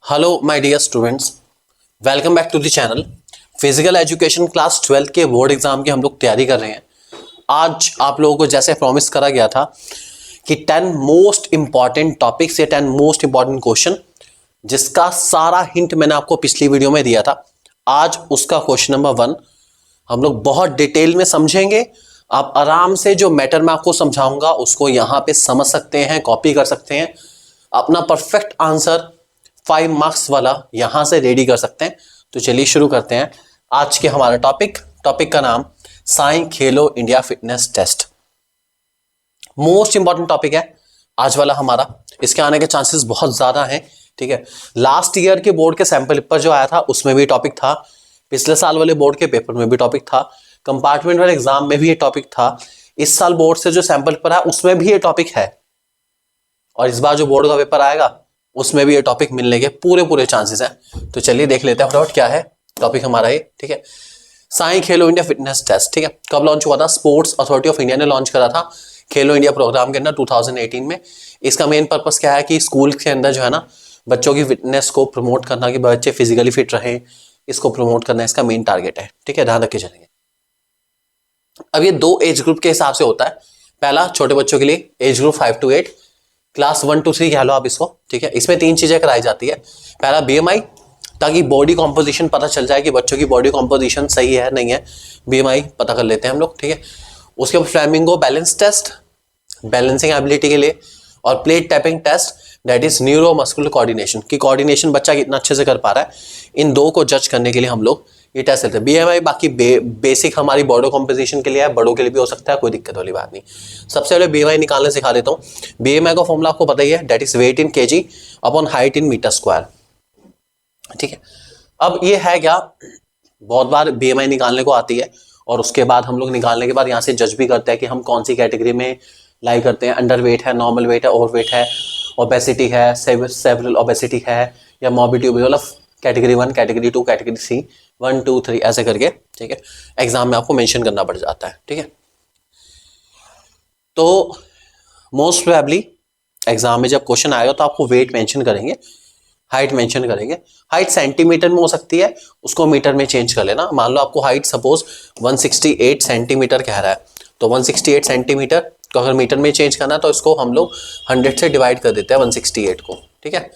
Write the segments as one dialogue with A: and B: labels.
A: Hello my dear students, welcome back to the channel. Physical education class 12 के board exam की हम लोग तैयारी कर रहे हैं। आज आप लोगों को जैसे प्रॉमिस करा गया था कि 10 मोस्ट इंपॉर्टेंट टॉपिक्स या 10 मोस्ट इंपॉर्टेंट क्वेश्चन जिसका सारा हिंट मैंने आपको पिछली वीडियो में दिया था, आज उसका क्वेश्चन नंबर 1 हम लोग बहुत डिटेल में समझेंगे। आप आराम से जो मैटर मैं आपको समझाऊंगा उसको यहाँ पे समझ सकते हैं, कॉपी कर सकते हैं, अपना परफेक्ट आंसर 5 मार्क्स वाला यहां से रेडी कर सकते हैं। तो चलिए शुरू करते हैं आज के हमारा टॉपिक का नाम SAI Khelo India fitness test. Most important topic है आज वाला हमारा, इसके आने के चांसेस बहुत ज्यादा हैं। ठीक है, लास्ट ईयर के बोर्ड के सैंपल पेपर जो आया था उसमें भी टॉपिक था, पिछले साल वाले बोर्ड के पेपर में भी टॉपिक था, कंपार्टमेंट वाले एग्जाम में भी ये टॉपिक था, इस साल बोर्ड से जो सैंपल पेपर है उसमें भी ये टॉपिक है, और इस बार जो बोर्ड का पेपर आएगा उसमें भी ये टॉपिक मिलने के पूरे चांसेस हैं। तो चलिए देख लेते हैं फटाफट क्या है टॉपिक हमारा ये। ठीक है, Sai Khelo India fitness test. ठीक है, कब लॉन्च हुआ था? स्पोर्ट्स अथॉरिटी ऑफ इंडिया ने लॉन्च करा था खेलो इंडिया प्रोग्राम के अंदर 2018 में। इसका मेन पर्पस क्या है कि स्कूल के अंदर जो है ना बच्चों की फिटनेस को प्रमोट करना, कि बच्चे फिजिकली फिट रहें, इसको प्रमोट करना इसका मेन टारगेट है। ठीक है, ध्यान रख के चलेंगे। अब ये 2 एज ग्रुप के हिसाब से होता है। पहला छोटे बच्चों के लिए age group 5 to 8, class 1 to 3 कह लो आप इसको। ठीक है, इसमें 3 चीजें कराई जाती है। पहला बीएमआई, ताकि बॉडी कॉम्पोजिशन पता चल जाए कि बच्चों की बॉडी कॉम्पोजिशन सही है नहीं है, बीएमआई पता कर लेते हैं हम लोग। ठीक है, उसके बाद flamingo balance test, balancing ability के लिए, और plate tapping test, that is neuro muscular coordination, की कोऑर्डिनेशन बच्चा कितना अच्छे से कर पा रहा है। इन 2 को जज करने के लिए हम लोग ये टेस्ट लेते हैं। बीएमआई बाकी बेसिक हमारी बॉडी कॉम्पोजिशन के लिए है, बड़ों के लिए भी हो सकता है, कोई दिक्कत वाली बात नहीं। सबसे पहले बीएमआई निकालने सिखा देता हूँ। बीएमआई का फॉर्मूला आपको पता ही है, that is weight in KG upon height in metre square. ठीक है, अब ये है क्या, बहुत बार बीएमआई निकालने को आती है और उसके बाद हम लोग निकालने के बाद यहाँ से जज भी करते हैं कि हम कौन सी कैटेगरी में लाई करते हैं। अंडर वेट है, नॉर्मल वेट है, ओवर वेट है, ओबेसिटी है, सेवरल ओबेसिटी है, या मॉर्बिडिटी, मतलब कैटेगरी 1, कैटेगरी 2, कैटेगरी 3, 1 2 3 ऐसे करके। ठीक है, एग्जाम में आपको मेंशन करना पड़ जाता है। ठीक है, तो मोस्ट प्रोबेबली एग्जाम में जब क्वेश्चन आएगा तो आपको वेट मेंशन करेंगे, हाइट मेंशन करेंगे। हाइट सेंटीमीटर में हो सकती है, उसको मीटर में चेंज कर लेना। मान लो आपको हाइट सपोज 168 सेंटीमीटर कह रहा है, तो 168 सेंटीमीटर को अगर मीटर में चेंज करना है तो इसको हम लोग 100 से डिवाइड कर देते हैं 168 को। ठीक है,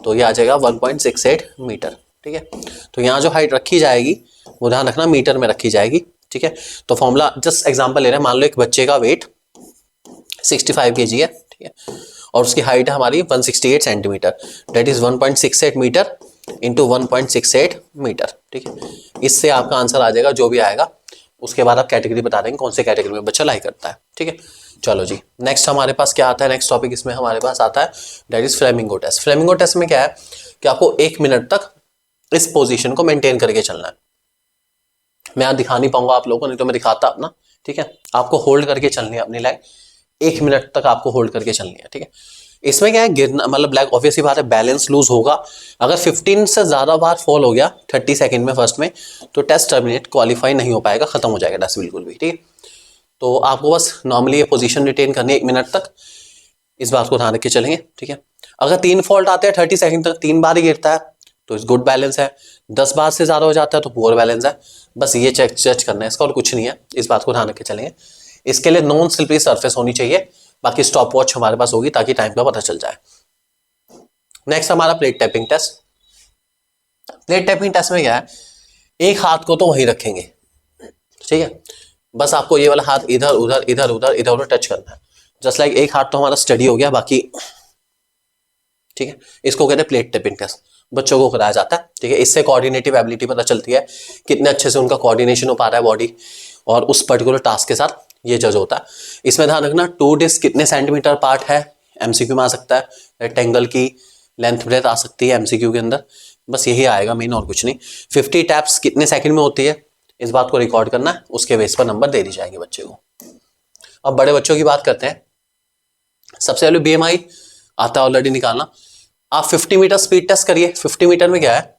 A: तो ये आ जाएगा 1.68 मीटर। ठीक है, तो यहाँ जो हाइट रखी जाएगी वो ध्यान रखना मीटर में रखी जाएगी। ठीक है, तो फॉर्मूला जस्ट एग्जांपल ले रहे हैं, मान लो एक बच्चे का वेट 65 kg है। ठीक है, और उसकी हाइट है हमारी 168 centimetre, that is 1.68 metre into 1.68 metre. ठीक है, इससे आपका आंसर आ जाएगा जो भी आएगा। उसके बाद आप कैटेगरी बता देंगे कौन से कैटेगरी में बच्चा लाई करता है। ठीक है, चलो जी नेक्स्ट हमारे पास क्या आता है, नेक्स्ट टॉपिक इसमें हमारे पास आता है that is flamingo test. Flamingo test में क्या है कि आपको 1 मिनट तक इस पोजीशन को मेंटेन करके चलना है। मैं यहाँ दिखा नहीं पाऊंगा आप लोगों को, नहीं तो मैं दिखाता अपना। ठीक है, आपको होल्ड करके चलनी है अपनी लाइन, 1 मिनट तक आपको होल्ड करके चलनी है। ठीक है, इसमें क्या है, गिरना मतलब ब्लैक ऑब्वियसली बात है, बैलेंस लूज होगा। अगर 15 से ज्यादा बार फॉल हो गया 30 सेकंड में फर्स्ट में, तो टेस्ट टर्मिनेट, क्वालिफाई नहीं हो पाएगा, खत्म हो जाएगा टेस्ट बिल्कुल भी। ठीक है, तो आपको बस नॉर्मली ये पोजीशन रिटेन करनी है 1 मिनट तक, इस बात को ध्यान रख के चलेंगे। ठीक है, अगर 3 फॉल्ट आते हैं 30 सेकंड तक, 3 बार ही गिरता है तो इस गुड बैलेंस है, 10 बार से ज्यादा हो जाता है तो पुअर बैलेंस है। बस ये चेक करना है इसका, और कुछ नहीं है, इस बात को ध्यान रख के चलेंगे। इसके लिए नॉन स्लिपरी सरफेस होनी चाहिए, बाकी स्टॉप वॉच हमारे पास होगी ताकि टाइम का पता चल जाए। नेक्स्ट हमारा plate tapping test. Plate tapping test में क्या है, एक हाथ को तो वहीं रखेंगे। ठीक है, बस आपको ये वाला हाथ इधर उधर इधर उधर इधर उधर टच करना है, जस्ट लाइक एक हाथ तो हमारा स्टडी हो गया बाकी। ठीक है, इसको कहते हैं प्लेट टैपिंग टेस्ट, बच्चों को कराया जाता है। ठीक है, इससे कोऑर्डिनेटिव एबिलिटी पता चलती है, कितने अच्छे से उनका कोऑर्डिनेशन हो पा रहा है बॉडी, और उस पर्टिकुलर टास्क के साथ ये जज होता है। इसमें ध्यान रखना 2 डिस्क कितने सेंटीमीटर पार्ट है, एमसीक्यू में आ सकता है। रेक्टेंगल की लेंथ ब्रेथ आ सकती है एमसीक्यू के अंदर, बस यही आएगा मेन, और कुछ नहीं। 50 टैप्स कितने सेकंड में होती है, इस बात को रिकॉर्ड करना है, उसके बेस पर नंबर दे दी जाएगी बच्चे को। अब बड़े बच्चों की बात करते हैं। सबसे पहले बीएमआई आता है ऑलरेडी निकालना। आप 50 मीटर स्पीड टेस्ट करिए। 50 मीटर में क्या है,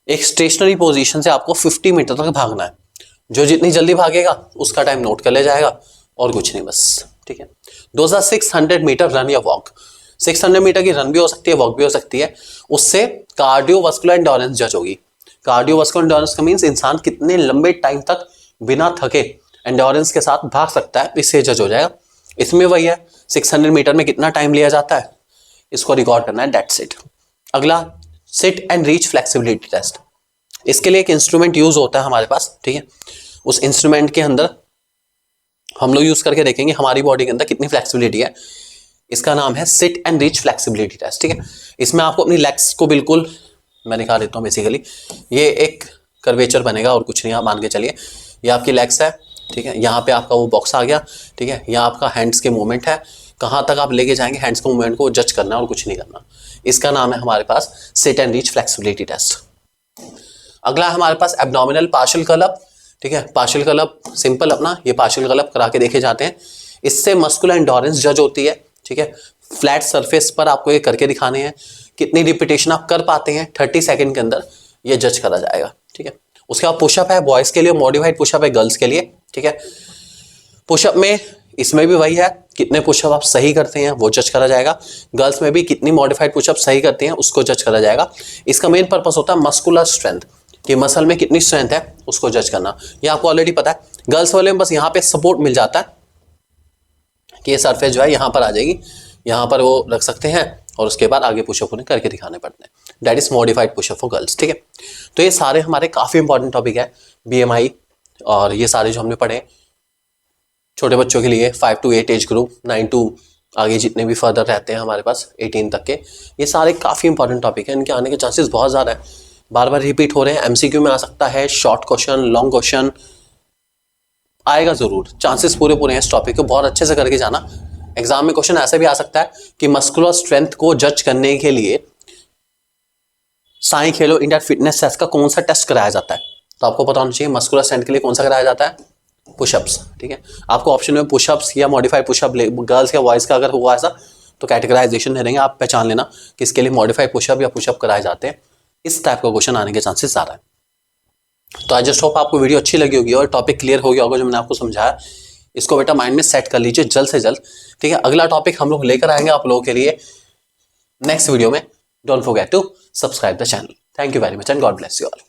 A: एक स्टेशनरी पोजीशन से आपको 50 मीटर तक भागना है। जो जितनी जल्दी भागेगा उसका टाइम नोट कर ले जाएगा, और कुछ नहीं बस। ठीक है, 2600 मीटर रन या वॉक, 600 मीटर की रन भी हो सकती है, वॉक भी हो सकती है। उससे कार्डियोवास्कुलर एंड्योरेंस जज होगी। कार्डियोवास्कुलर एंड्योरेंस का मींस इंसान कितने लंबे टाइम तक बिना थके एंड्योरेंस के साथ भाग सकता है, इससे जज हो जाएगा। इसमें वही है 600 मीटर में कितना टाइम लिया जाता है, इसको रिकॉर्ड करना है, दैट्स इट। अगला sit and reach flexibility test. इसके लिए एक इंस्ट्रूमेंट यूज होता है हमारे पास, ठीक है। उस इंस्ट्रूमेंट के अंदर हम लोग यूज करके देखेंगे हमारी बॉडी के अंदर कितनी फ्लेक्सिबिलिटी है। इसका नाम है sit and reach flexibility test, ठीक है। इसमें आपको अपनी लेग्स को बिल्कुल, मैं दिखा देता हूँ बेसिकली, ये एक कर्वेचर बनेगा और कुछ नहीं, आप मान के चलिए ये आपकी लेग्स है, ठीक है। यहाँ पे आपका वो बॉक्स आ गया, ठीक है। यहाँ आपका हैंड्स के मूवमेंट है, कहाँ तक आप लेके जाएंगे हैंड्स के मूवमेंट को जज करना है और कुछ नहीं करना। इसका नाम है हमारे पास sit and reach flexibility test. अगला है हमारे पास एब्डोमिनल पार्शियल कर्ल अप, ठीक है। पार्शियल कर्ल अप सिंपल अपना, ये पार्शियल कर्ल अप करा के देखे जाते हैं। इससे मस्कुलर एंड्योरेंस जज होती है, ठीक है। फ्लैट सरफेस पर आपको ये करके दिखाने हैं, कितनी रिपीटेशन आप कर पाते हैं 30 सेकंड के अंदर, ये जज करा जाएगा, ठीक है। उसके बाद पुशअप है बॉयज के लिए, मॉडिफाइड पुशअप है गर्ल्स के लिए, ठीक है। पुशअप में इसमें भी वही है, कितने पुशअप आप सही करते हैं वो जज करा जाएगा। गर्ल्स में भी कितनी मॉडिफाइड पुशअप सही करते हैं उसको जज करा जाएगा। इसका मेन पर्पस होता है मस्कुलर स्ट्रेंथ, कि मसल में कितनी स्ट्रेंथ है उसको जज करना। ये आपको ऑलरेडी पता है। गर्ल्स वाले में बस यहाँ पे सपोर्ट मिल जाता है कि ये सरफेस जो है यहाँ पर आ जाएगी, यहाँ पर वो रख सकते हैं और उसके बाद आगे पुशअप उन्हें करके दिखाने पड़ते हैं। That is modified pushup for girls, ठीक है। तो ये सारे हमारे काफी इंपॉर्टेंट टॉपिक है, BMI और ये सारे जो हमने पढ़े छोटे बच्चों के लिए 5 to 8 एज ग्रुप, 9 to आगे जितने भी फर्दर रहते हैं हमारे पास 18 तक के, ये सारे काफी इंपॉर्टेंट टॉपिक है। इनके आने के चांसेस बहुत ज्यादा है, बार बार रिपीट हो रहे हैं। MCQ में आ सकता है, शॉर्ट क्वेश्चन, लॉन्ग क्वेश्चन आएगा जरूर, चांसेस पूरे पूरे हैं इस टॉपिक को बहुत अच्छे से करके जाना। एग्जाम में क्वेश्चन ऐसे भी आ सकता है कि मस्कुलर स्ट्रेंथ को जज करने के लिए Sai Khelo India fitness test का कौन सा टेस्ट कराया जाता है, तो आपको पता होना चाहिए मस्कुलर स्ट्रेंथ के लिए कौन सा कराया जाता है, पुशअप्स, ठीक है। आपको ऑप्शन में पुशअप्स या मॉडिफाइड पुशअप गर्ल्स या बॉयज का अगर हुआ ऐसा तो कैटेगराइजेशन दे देंगे, आप पहचान लेना कि इसके लिए मॉडिफाइड पुशअप या पुशअप कराए जाते हैं। इस टाइप का क्वेश्चन आने के चांसेस ज्यादा है। तो आई जस्ट होप आपको वीडियो अच्छी लगी होगी और टॉपिक क्लियर हो गया होगा जो मैंने आपको समझाया। इसको बेटा माइंड में सेट कर लीजिए जल्द से जल्द, ठीक है। अगला टॉपिक हम लोग लेकर आएंगे आप लोगों के लिए नेक्स्ट वीडियो में। Don't forget to subscribe the channel. Thank you very much and God bless you all.